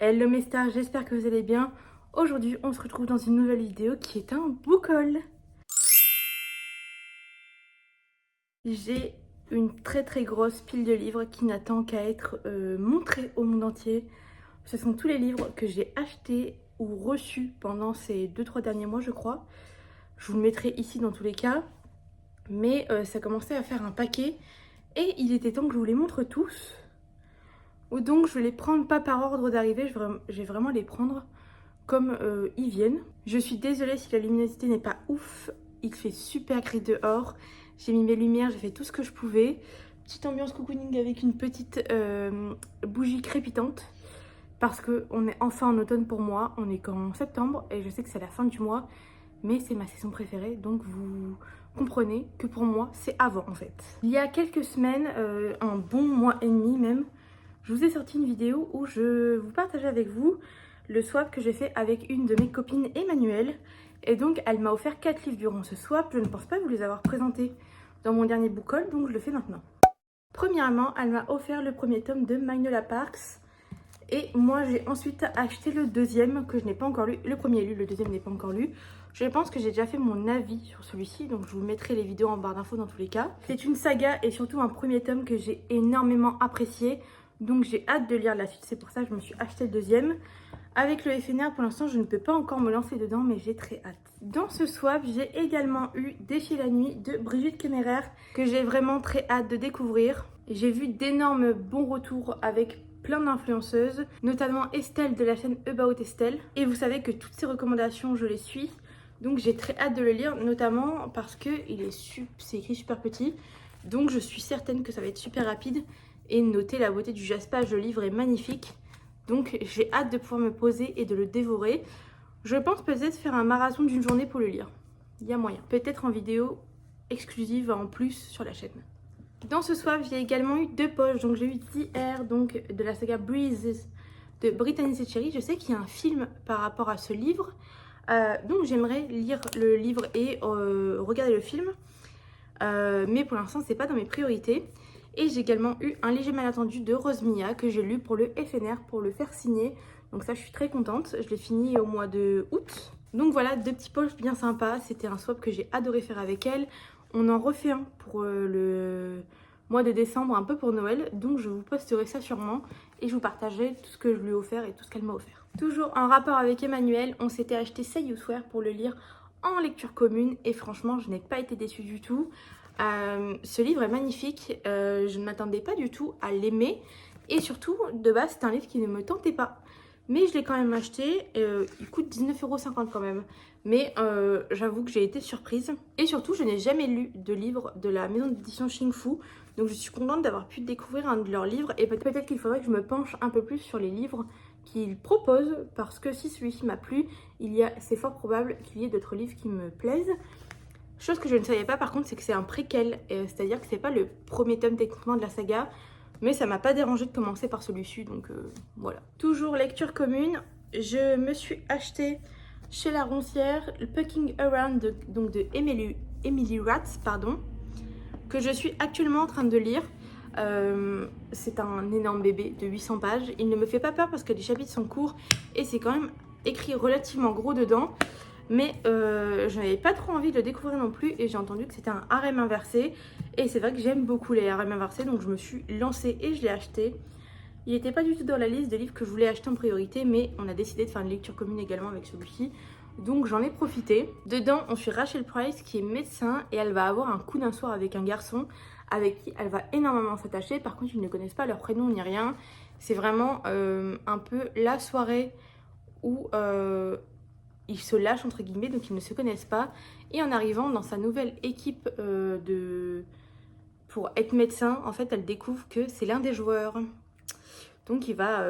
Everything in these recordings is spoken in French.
Hello mes stars, j'espère que vous allez bien. Aujourd'hui, on se retrouve dans une nouvelle vidéo qui est un book haul. J'ai une très grosse pile de livres qui n'attend qu'à être montrée au monde entier. Ce sont tous les livres que j'ai achetés ou reçus pendant ces 2-3 derniers mois, je crois. Je vous le mettrai ici dans tous les cas. Mais ça commençait à faire un paquet et il était temps que je vous les montre tous. Donc je vais les prendre pas par ordre d'arrivée, je vais vraiment les prendre comme ils viennent. Je suis désolée si la luminosité n'est pas ouf, il fait super gris dehors. J'ai mis mes lumières, j'ai fait tout ce que je pouvais. Petite ambiance cocooning avec une petite bougie crépitante. Parce qu'on est enfin en automne pour moi, on est qu'en septembre et je sais que c'est la fin du mois. Mais c'est ma saison préférée, donc vous comprenez que pour moi c'est avant en fait. Il y a quelques semaines, un bon mois et demi même, je vous ai sorti une vidéo où je vous partageais avec vous le swap que j'ai fait avec une de mes copines, Emmanuelle. Et donc elle m'a offert 4 livres durant ce swap. Je ne pense pas vous les avoir présentés dans mon dernier book haul, donc je le fais maintenant. Premièrement, elle m'a offert le premier tome de Magnolia Parks. Et moi j'ai ensuite acheté le deuxième que je n'ai pas encore lu. Le premier est lu, le deuxième n'est pas encore lu. Je pense que j'ai déjà fait mon avis sur celui-ci, donc je vous mettrai les vidéos en barre d'infos dans tous les cas. C'est une saga et surtout un premier tome que j'ai énormément apprécié. Donc j'ai hâte de lire la suite, c'est pour ça que je me suis acheté le deuxième. Avec le FNR, pour l'instant, je ne peux pas encore me lancer dedans, mais j'ai très hâte. Dans ce swap, j'ai également eu Défier la nuit de Brigitte Kéméraire, que j'ai vraiment très hâte de découvrir. J'ai vu d'énormes bons retours avec plein d'influenceuses, notamment Estelle de la chaîne About Estelle. Et vous savez que toutes ces recommandations, je les suis. Donc j'ai très hâte de le lire, notamment parce que c'est écrit super petit. Donc je suis certaine que ça va être super rapide. Et notez la beauté du jaspage, le livre est magnifique. Donc j'ai hâte de pouvoir me poser et de le dévorer. Je pense peut-être faire un marathon d'une journée pour le lire. Il y a moyen. Peut-être en vidéo exclusive en plus sur la chaîne. Dans ce swap, j'ai également eu 2 poches. Donc j'ai eu The Air, donc de la saga Breezes de Brittany Setcheri. Je sais qu'il y a un film par rapport à ce livre. Donc j'aimerais lire le livre et regarder le film. Mais pour l'instant, c'est pas dans mes priorités. Et j'ai également eu Un léger malentendu de Rose Mia que j'ai lu pour le FNR pour le faire signer. Donc ça, je suis très contente. Je l'ai fini au mois de août. Donc voilà, 2 petites poches bien sympas. C'était un swap que j'ai adoré faire avec elle. On en refait un pour le mois de décembre, un peu pour Noël. Donc je vous posterai ça sûrement et je vous partagerai tout ce que je lui ai offert et tout ce qu'elle m'a offert. Toujours en rapport avec Emmanuel, on s'était acheté Say You Swear pour le lire en lecture commune et franchement, je n'ai pas été déçue du tout. Ce livre est magnifique, je ne m'attendais pas du tout à l'aimer et surtout de base c'est un livre qui ne me tentait pas mais je l'ai quand même acheté, il coûte 19,50 € quand même mais j'avoue que j'ai été surprise et surtout je n'ai jamais lu de livre de la maison d'édition Xingfu, donc je suis contente d'avoir pu découvrir un de leurs livres et peut-être qu'il faudrait que je me penche un peu plus sur les livres qu'ils proposent parce que si celui-ci m'a plu, c'est fort probable qu'il y ait d'autres livres qui me plaisent. Chose que je ne savais pas par contre, c'est que c'est un préquel, c'est-à-dire que c'est pas le premier tome techniquement de la saga, mais ça m'a pas dérangé de commencer par celui-ci, donc voilà. Toujours lecture commune, je me suis acheté chez La Roncière le Pucking Around de Emily Ratz, pardon, que je suis actuellement en train de lire. C'est un énorme bébé de 800 pages, il ne me fait pas peur parce que les chapitres sont courts et c'est quand même écrit relativement gros dedans. Mais je n'avais pas trop envie de le découvrir non plus et j'ai entendu que c'était un harem inversé. Et c'est vrai que j'aime beaucoup les harems inversés, donc je me suis lancée et je l'ai acheté. Il n'était pas du tout dans la liste des livres que je voulais acheter en priorité, mais on a décidé de faire une lecture commune également avec celui-ci. Donc j'en ai profité. Dedans, on suit Rachel Price qui est médecin et elle va avoir un coup d'un soir avec un garçon avec qui elle va énormément s'attacher. Par contre, ils ne connaissent pas leur prénom ni rien. C'est vraiment un peu la soirée où... ils se lâchent entre guillemets, donc ils ne se connaissent pas. Et en arrivant dans sa nouvelle équipe pour être médecin, en fait elle découvre que c'est l'un des joueurs. Donc il va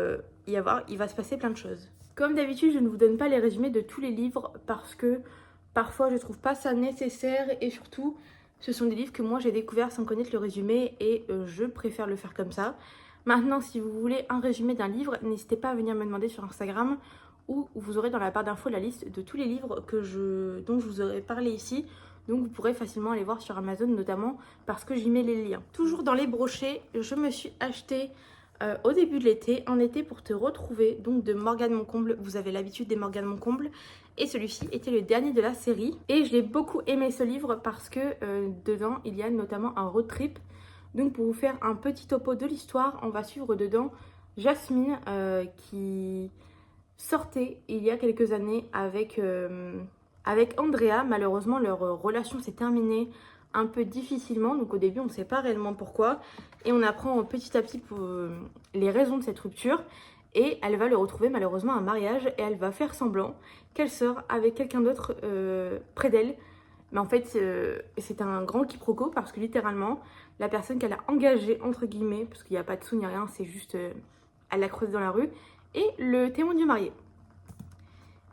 se passer plein de choses. Comme d'habitude, je ne vous donne pas les résumés de tous les livres parce que parfois je trouve pas ça nécessaire et surtout ce sont des livres que moi j'ai découverts sans connaître le résumé et je préfère le faire comme ça. Maintenant, si vous voulez un résumé d'un livre, n'hésitez pas à venir me demander sur Instagram où vous aurez dans la barre d'infos la liste de tous les livres dont je vous aurais parlé ici. Donc vous pourrez facilement aller voir sur Amazon notamment parce que j'y mets les liens. Toujours dans les brochets, je me suis acheté au début de l'été, en été pour te retrouver, donc de Morgane Moncomble. Vous avez l'habitude des Morgane Moncomble. Et celui-ci était le dernier de la série. Et je l'ai beaucoup aimé ce livre parce que dedans, il y a notamment un road trip. Donc pour vous faire un petit topo de l'histoire, on va suivre dedans Jasmine qui sortait il y a quelques années avec Andrea. Malheureusement, leur relation s'est terminée un peu difficilement. Donc au début, on ne sait pas réellement pourquoi. Et on apprend petit à petit les raisons de cette rupture. Et elle va le retrouver malheureusement à un mariage. Et elle va faire semblant qu'elle sort avec quelqu'un d'autre près d'elle. Mais en fait, c'est un grand quiproquo parce que littéralement, la personne qu'elle a engagée, entre guillemets, parce qu'il n'y a pas de sous ni rien, c'est juste, elle l'a croisée dans la rue, et le témoin du marié.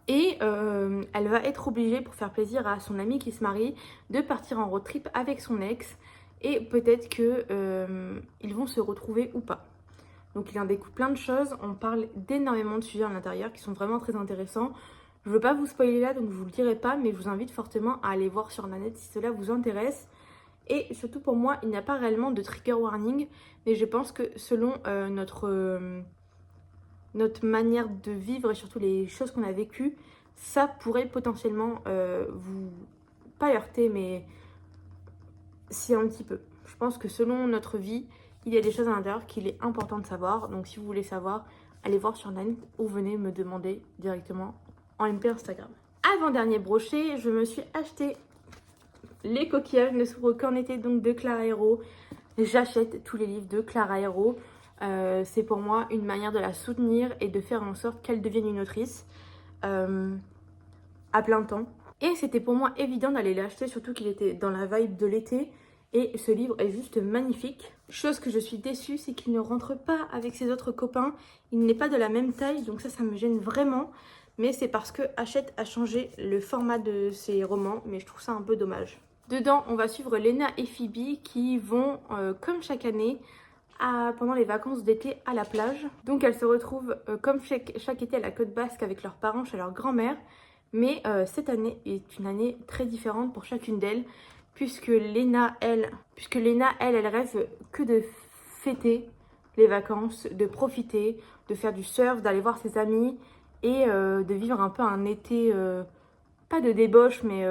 Et elle va être obligée, pour faire plaisir à son amie qui se marie, de partir en road trip avec son ex. Et peut-être qu'ils vont se retrouver ou pas. Donc il en découle plein de choses. On parle d'énormément de sujets à l'intérieur qui sont vraiment très intéressants. Je ne veux pas vous spoiler là, donc je ne vous le dirai pas, mais je vous invite fortement à aller voir sur Nanette si cela vous intéresse. Et surtout pour moi, il n'y a pas réellement de trigger warning, mais je pense que selon notre manière de vivre et surtout les choses qu'on a vécues, ça pourrait potentiellement vous, pas heurter, mais si un petit peu. Je pense que selon notre vie, il y a des choses à l'intérieur qu'il est important de savoir. Donc si vous voulez savoir, allez voir sur Nanette ou venez me demander directement en MP Instagram. Avant-dernier brochet, je me suis acheté les coquillages ne s'ouvrent qu'en été, donc de Clara Hero. J'achète tous les livres de Clara Hero. C'est pour moi une manière de la soutenir et de faire en sorte qu'elle devienne une autrice à plein temps. Et c'était pour moi évident d'aller l'acheter, surtout qu'il était dans la vibe de l'été. Et ce livre est juste magnifique. Chose que je suis déçue, c'est qu'il ne rentre pas avec ses autres copains. Il n'est pas de la même taille, donc ça me gêne vraiment. Mais c'est parce que Hachette a changé le format de ses romans, mais je trouve ça un peu dommage. Dedans, on va suivre Lena et Phoebe qui vont, comme chaque année, pendant les vacances d'été à la plage. Donc elles se retrouvent comme chaque été à la côte basque avec leurs parents chez leur grand-mère. Mais cette année est une année très différente pour chacune d'elles, puisque Lena, elle rêve que de fêter les vacances, de profiter, de faire du surf, d'aller voir ses amis et de vivre un peu un été, pas de débauche, mais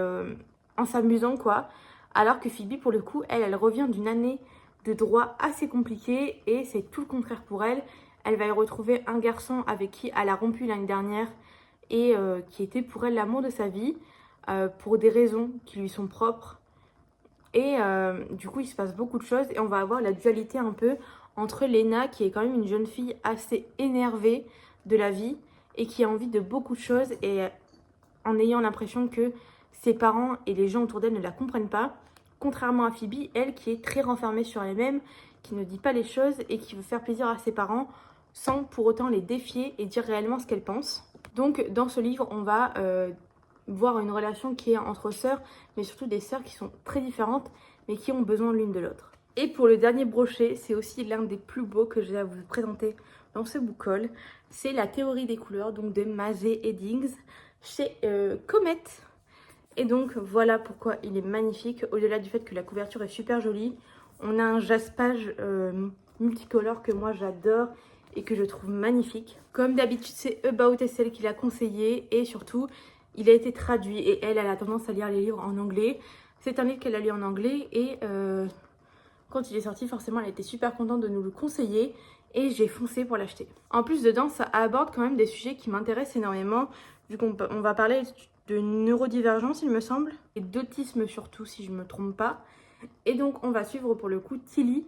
en s'amusant quoi. Alors que Phoebe, pour le coup, elle revient d'une année de droit assez compliquée et c'est tout le contraire pour elle. Elle va y retrouver un garçon avec qui elle a rompu l'année dernière et qui était pour elle l'amour de sa vie, pour des raisons qui lui sont propres. Et du coup, il se passe beaucoup de choses et on va avoir la dualité un peu entre Lena, qui est quand même une jeune fille assez énervée de la vie et qui a envie de beaucoup de choses et en ayant l'impression que ses parents et les gens autour d'elle ne la comprennent pas. Contrairement à Phoebe, elle qui est très renfermée sur elle-même, qui ne dit pas les choses et qui veut faire plaisir à ses parents sans pour autant les défier et dire réellement ce qu'elle pense. Donc dans ce livre, on va voir une relation qui est entre sœurs, mais surtout des sœurs qui sont très différentes, mais qui ont besoin l'une de l'autre. Et pour le dernier brochet, c'est aussi l'un des plus beaux que j'ai à vous présenter dans ce book haul. C'est La théorie des couleurs, donc de Mazet Eddings, chez Comet. Et donc voilà pourquoi il est magnifique. Au-delà du fait que la couverture est super jolie, on a un jaspage multicolore que moi j'adore et que je trouve magnifique. Comme d'habitude, c'est About SL qui l'a conseillé et surtout, il a été traduit et elle a tendance à lire les livres en anglais. C'est un livre qu'elle a lu en anglais et quand il est sorti, forcément, elle était super contente de nous le conseiller et j'ai foncé pour l'acheter. En plus, dedans, ça aborde quand même des sujets qui m'intéressent énormément, vu qu'on va parler de neurodivergence, il me semble, et d'autisme surtout, si je ne me trompe pas. Et donc, on va suivre pour le coup Tilly,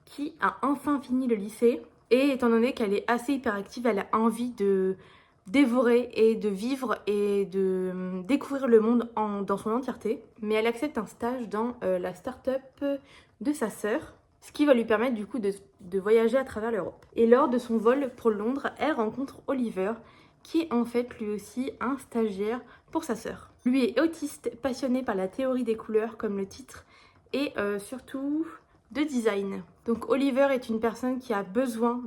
qui a enfin fini le lycée. Et étant donné qu'elle est assez hyperactive, elle a envie de dévorer et de vivre et de découvrir le monde dans son entièreté. Mais elle accepte un stage dans la start-up de sa sœur, ce qui va lui permettre du coup de voyager à travers l'Europe. Et lors de son vol pour Londres, elle rencontre Oliver, qui est en fait lui aussi un stagiaire pour sa sœur. Lui est autiste, passionné par la théorie des couleurs comme le titre, et surtout de design. Donc Oliver est une personne qui a besoin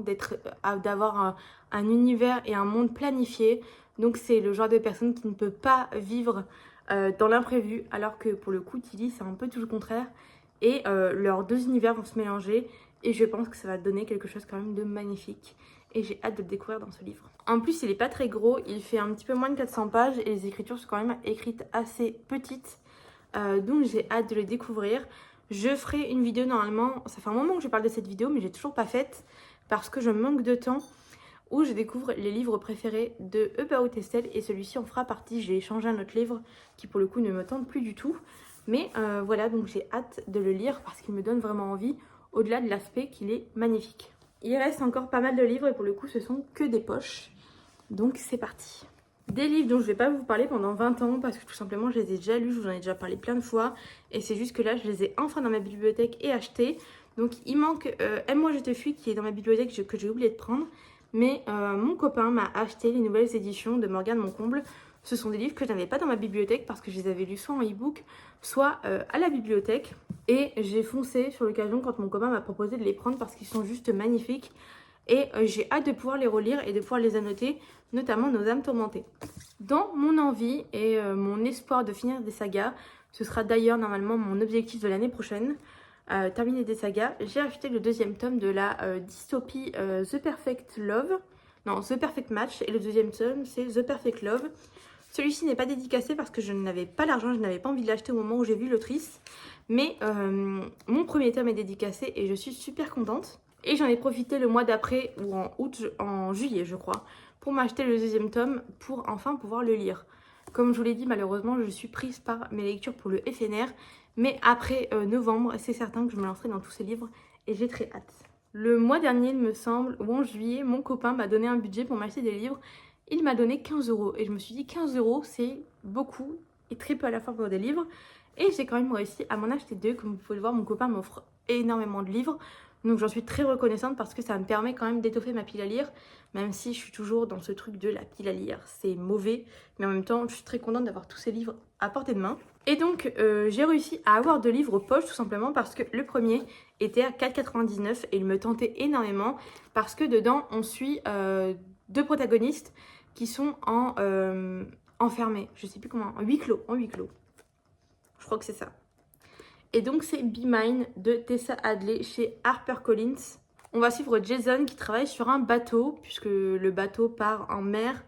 d'avoir un univers et un monde planifié. Donc c'est le genre de personne qui ne peut pas vivre dans l'imprévu, alors que pour le coup Tilly c'est un peu tout le contraire. Et leurs deux univers vont se mélanger Et je pense que ça va donner quelque chose quand même de magnifique. Et j'ai hâte de le découvrir dans ce livre. En plus, il est pas très gros, il fait un petit peu moins de 400 pages et les écritures sont quand même écrites assez petites. Donc j'ai hâte de le découvrir. Je ferai une vidéo normalement, ça fait un moment que je parle de cette vidéo mais j'ai toujours pas faite parce que je manque de temps, où je découvre les livres préférés de About Estelle et celui-ci en fera partie. J'ai échangé un autre livre qui pour le coup ne me tente plus du tout. Mais voilà, donc j'ai hâte de le lire parce qu'il me donne vraiment envie, au-delà de l'aspect qu'il est magnifique. Il reste encore pas mal de livres et pour le coup ce sont que des poches. Donc c'est parti. Des livres dont je ne vais pas vous parler pendant 20 ans parce que tout simplement je les ai déjà lus, je vous en ai déjà parlé plein de fois. Et c'est juste que là je les ai enfin dans ma bibliothèque et achetés. Donc il manque Aime-moi je te fuis qui est dans ma bibliothèque que j'ai oublié de prendre. Mais mon copain m'a acheté les nouvelles éditions de Morgane Moncomble. Ce sont des livres que je n'avais pas dans ma bibliothèque parce que je les avais lus soit en e-book, soit à la bibliothèque. Et j'ai foncé sur l'occasion quand mon copain m'a proposé de les prendre parce qu'ils sont juste magnifiques. Et j'ai hâte de pouvoir les relire et de pouvoir les annoter, notamment Nos âmes tourmentées. Dans mon envie et mon espoir de finir des sagas, ce sera d'ailleurs normalement mon objectif de l'année prochaine, terminer des sagas, j'ai acheté le deuxième tome de la dystopie The Perfect Love. Non, The Perfect Match. Et le deuxième tome, c'est The Perfect Love. Celui-ci n'est pas dédicacé parce que je n'avais pas l'argent, je n'avais pas envie de l'acheter au moment où j'ai vu l'autrice. Mais mon premier tome est dédicacé et je suis super contente. Et j'en ai profité le mois d'après, ou en juillet je crois, pour m'acheter le deuxième tome pour enfin pouvoir le lire. Comme je vous l'ai dit, malheureusement, je suis prise par mes lectures pour le FNR. Mais après novembre, c'est certain que je me lancerai dans tous ces livres et j'ai très hâte. Le mois dernier, il me semble, ou en juillet, mon copain m'a donné un budget pour m'acheter des livres. Il m'a donné 15 € et je me suis dit 15 € c'est beaucoup et très peu à la fois pour des livres. Et j'ai quand même réussi à m'en acheter deux. Comme vous pouvez le voir, mon copain m'offre énormément de livres. Donc j'en suis très reconnaissante parce que ça me permet quand même d'étoffer ma pile à lire. Même si je suis toujours dans ce truc de la pile à lire, c'est mauvais. Mais en même temps, je suis très contente d'avoir tous ces livres à portée de main. Et donc j'ai réussi à avoir 2 livres poche tout simplement parce que le premier était à 4,99 € et il me tentait énormément. Parce que dedans on suit 2 protagonistes qui sont enfermés. Je sais plus comment, en huis clos. Je crois que c'est ça. Et donc c'est Be Mine de Tessa Hadley chez HarperCollins. On va suivre Jason qui travaille sur un bateau puisque le bateau part en mer.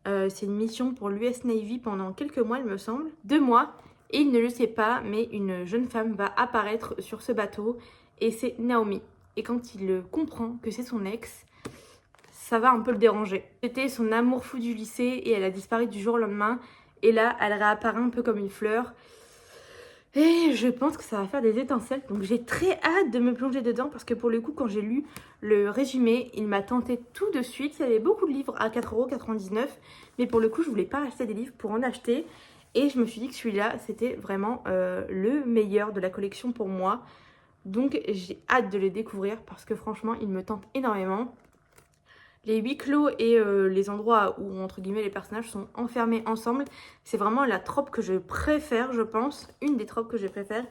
C'est une mission pour l'US Navy pendant quelques mois il me semble. 2 mois. Et il ne le sait pas mais une jeune femme va apparaître sur ce bateau et c'est Naomi. Et quand il comprend que c'est son ex, ça va un peu le déranger. C'était son amour fou du lycée et elle a disparu du jour au lendemain. Et là elle réapparaît un peu comme une fleur. Et je pense que ça va faire des étincelles. Donc j'ai très hâte de me plonger dedans parce que pour le coup, quand j'ai lu le résumé, il m'a tenté tout de suite. Il y avait beaucoup de livres à 4,99 €. Mais pour le coup, je voulais pas acheter des livres pour en acheter. Et je me suis dit que celui-là, c'était vraiment le meilleur de la collection pour moi. Donc j'ai hâte de le découvrir parce que franchement, il me tente énormément. Les huis clos et les endroits où, entre guillemets, les personnages sont enfermés ensemble, c'est vraiment la trope que je préfère, je pense. Une des tropes que je préfère.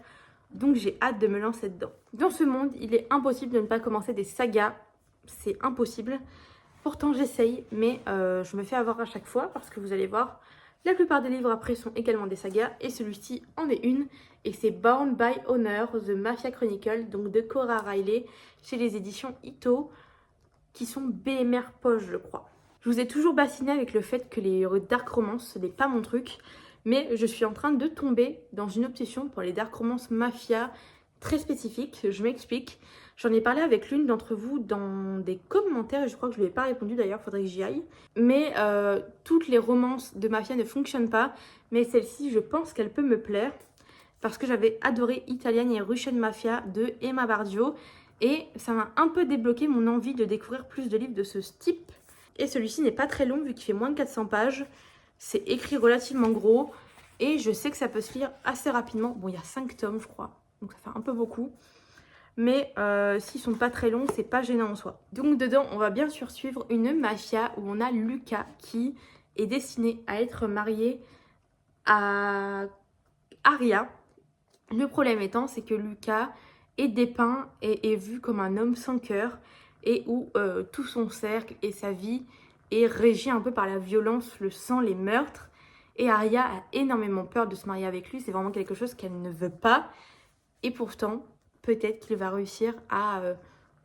Donc j'ai hâte de me lancer dedans. Dans ce monde, il est impossible de ne pas commencer des sagas. C'est impossible. Pourtant, j'essaye, mais je me fais avoir à chaque fois parce que vous allez voir, la plupart des livres après sont également des sagas. Et celui-ci en est une. Et c'est Bound by Honor, The Mafia Chronicle, donc de Cora Riley, chez les éditions Ito, qui sont BMR Poche, je crois. Je vous ai toujours bassiné avec le fait que les dark romances, ce n'est pas mon truc, mais je suis en train de tomber dans une obsession pour les dark romances mafia très spécifiques. Je m'explique. J'en ai parlé avec l'une d'entre vous dans des commentaires et je crois que je ne lui ai pas répondu d'ailleurs, faudrait que j'y aille. Mais toutes les romances de mafia ne fonctionnent pas, mais celle-ci, je pense qu'elle peut me plaire parce que j'avais adoré Italian et Russian Mafia de Emma Bardio. Et ça m'a un peu débloqué mon envie de découvrir plus de livres de ce type. Et celui-ci n'est pas très long vu qu'il fait moins de 400 pages. C'est écrit relativement gros. Et je sais que ça peut se lire assez rapidement. Bon, il y a 5 tomes, je crois. Donc ça fait un peu beaucoup. Mais s'ils sont pas très longs, c'est pas gênant en soi. Donc dedans, on va bien sûr suivre une mafia où on a Luca qui est destiné à être marié à Aria. Le problème étant, c'est que Luca est dépeint et est vu comme un homme sans cœur et où tout son cercle et sa vie est régi un peu par la violence, le sang, les meurtres. Et Aria a énormément peur de se marier avec lui, c'est vraiment quelque chose qu'elle ne veut pas. Et pourtant, peut-être qu'il va réussir à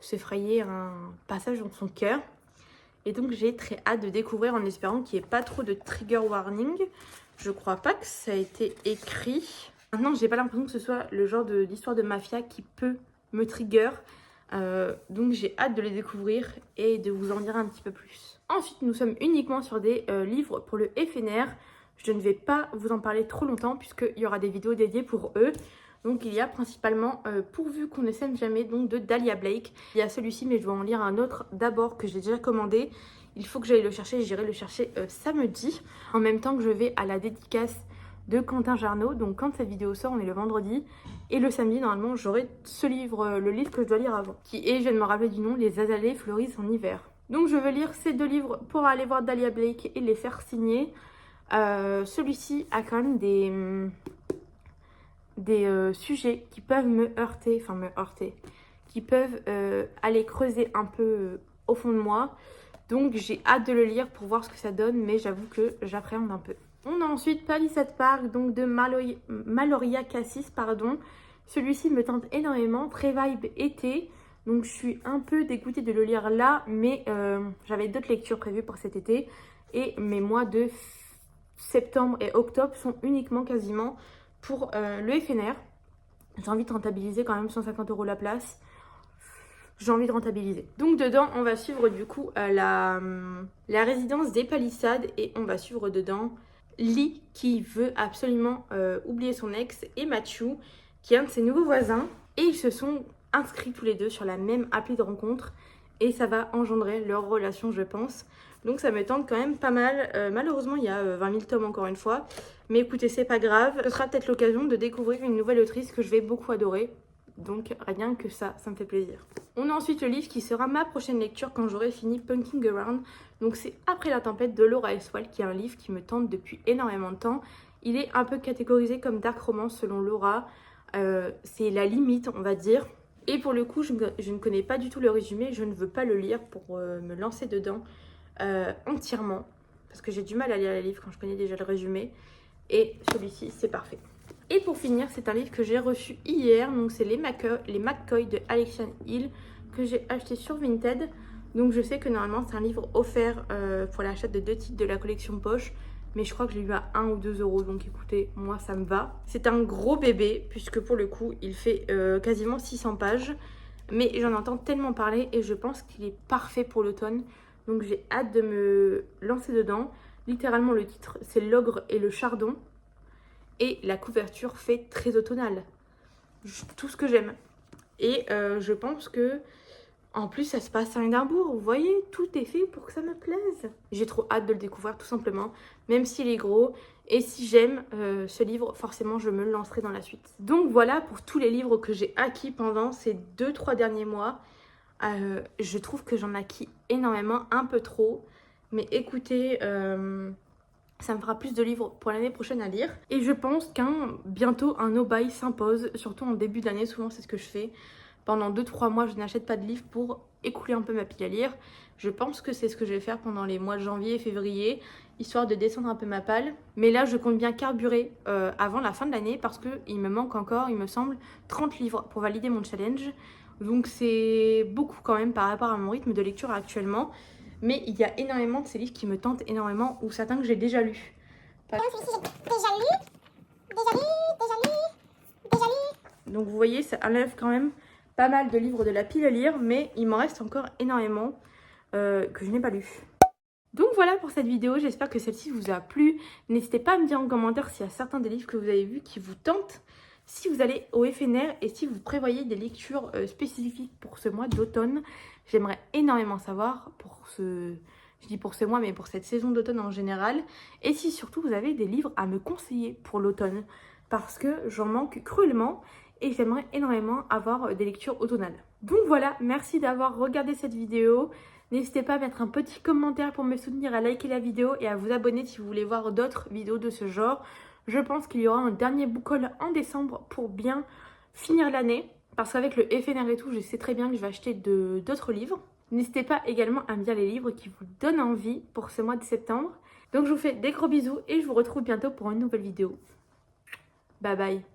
se frayer un passage dans son cœur. Et donc j'ai très hâte de découvrir en espérant qu'il n'y ait pas trop de trigger warning. Je crois pas que ça a été écrit. Maintenant, j'ai pas l'impression que ce soit le genre d'histoire de mafia qui peut me trigger. Donc j'ai hâte de les découvrir et de vous en dire un petit peu plus. Ensuite, nous sommes uniquement sur des livres pour le FNR. Je ne vais pas vous en parler trop longtemps puisqu'il y aura des vidéos dédiées pour eux. Donc il y a principalement Pourvu qu'on ne s'aime jamais, donc de Dahlia Blake. Il y a celui-ci, mais je dois en lire un autre d'abord que j'ai déjà commandé. Il faut que j'aille le chercher, j'irai le chercher samedi. En même temps que je vais à la dédicace de Quentin Jarnot. Donc quand cette vidéo sort, on est le vendredi. Et le samedi, normalement, j'aurai ce livre, le livre que je dois lire avant. Qui est, je viens de me rappeler du nom, Les azalées fleurissent en hiver. Donc je veux lire ces deux livres pour aller voir Dahlia Blake et les faire signer. Celui-ci a quand même des sujets qui peuvent me heurter, qui peuvent aller creuser un peu au fond de moi. Donc j'ai hâte de le lire pour voir ce que ça donne, mais j'avoue que j'appréhende un peu. On a ensuite Palisade Park, donc de Maloria Cassis, pardon. Celui-ci me tente énormément, très vibe été. Donc je suis un peu dégoûtée de le lire là, mais j'avais d'autres lectures prévues pour cet été. Et mes mois de septembre et octobre sont uniquement quasiment pour le FNR. J'ai envie de rentabiliser quand même 150 € la place. J'ai envie de rentabiliser. Donc dedans, on va suivre du coup la résidence des Palissades et on va suivre dedans Lee qui veut absolument oublier son ex et Matthew qui est un de ses nouveaux voisins. Et ils se sont inscrits tous les deux sur la même appli de rencontre et ça va engendrer leur relation, je pense. Donc ça me tente quand même pas mal. Malheureusement, il y a 20 000 tomes encore une fois. Mais écoutez, c'est pas grave. Ce sera peut-être l'occasion de découvrir une nouvelle autrice que je vais beaucoup adorer. Donc rien que ça me fait plaisir. On a ensuite le livre qui sera ma prochaine lecture quand j'aurai fini Punking Around. Donc c'est Après la tempête de Laura Eswald, qui est un livre qui me tente depuis énormément de temps. Il est un peu catégorisé comme dark romance selon Laura. C'est la limite, on va dire. Et pour le coup, je ne connais pas du tout le résumé. Je ne veux pas le lire pour me lancer dedans entièrement. Parce que j'ai du mal à lire les livres quand je connais déjà le résumé. Et celui-ci, c'est parfait. Et pour finir, c'est un livre que j'ai reçu hier. Donc c'est les McCoy de Alexiane Hill que j'ai acheté sur Vinted. Donc je sais que normalement c'est un livre offert pour l'achat de 2 titres de la collection poche. Mais je crois que je l'ai eu à 1 ou 2 €. Donc écoutez, moi ça me va. C'est un gros bébé puisque pour le coup il fait quasiment 600 pages. Mais j'en entends tellement parler et je pense qu'il est parfait pour l'automne. Donc j'ai hâte de me lancer dedans. Littéralement le titre c'est L'ogre et le chardon. Et la couverture fait très automnale. Tout ce que j'aime. Et je pense que en plus ça se passe à Édimbourg. Vous voyez, tout est fait pour que ça me plaise. J'ai trop hâte de le découvrir tout simplement. Même s'il est gros. Et si j'aime ce livre, forcément je me lancerai dans la suite. Donc voilà pour tous les livres que j'ai acquis pendant ces 2-3 derniers mois. Je trouve que j'en acquis énormément, un peu trop. Mais écoutez... ça me fera plus de livres pour l'année prochaine à lire. Et je pense bientôt un no-buy s'impose, surtout en début d'année. Souvent, c'est ce que je fais. Pendant 2-3 mois, je n'achète pas de livres pour écouler un peu ma pile à lire. Je pense que c'est ce que je vais faire pendant les mois de janvier et février, histoire de descendre un peu ma palle. Mais là, je compte bien carburer avant la fin de l'année parce qu'il me manque encore, il me semble, 30 livres pour valider mon challenge. Donc c'est beaucoup quand même par rapport à mon rythme de lecture actuellement. Mais il y a énormément de ces livres qui me tentent énormément, ou certains que j'ai déjà lus. Donc vous voyez, ça enlève quand même pas mal de livres de la pile à lire, mais il m'en reste encore énormément que je n'ai pas lus. Donc voilà pour cette vidéo, j'espère que celle-ci vous a plu. N'hésitez pas à me dire en commentaire s'il y a certains des livres que vous avez vus qui vous tentent. Si vous allez au FNR et si vous prévoyez des lectures spécifiques pour ce mois d'automne, j'aimerais énormément savoir je dis pour ce mois, mais pour cette saison d'automne en général. Et si surtout vous avez des livres à me conseiller pour l'automne, parce que j'en manque cruellement et j'aimerais énormément avoir des lectures automnales. Donc voilà, merci d'avoir regardé cette vidéo. N'hésitez pas à mettre un petit commentaire pour me soutenir, à liker la vidéo et à vous abonner si vous voulez voir d'autres vidéos de ce genre. Je pense qu'il y aura un dernier book haul en décembre pour bien finir l'année. Parce qu'avec le FNR et tout, je sais très bien que je vais acheter d'autres livres. N'hésitez pas également à me dire les livres qui vous donnent envie pour ce mois de septembre. Donc je vous fais des gros bisous et je vous retrouve bientôt pour une nouvelle vidéo. Bye bye.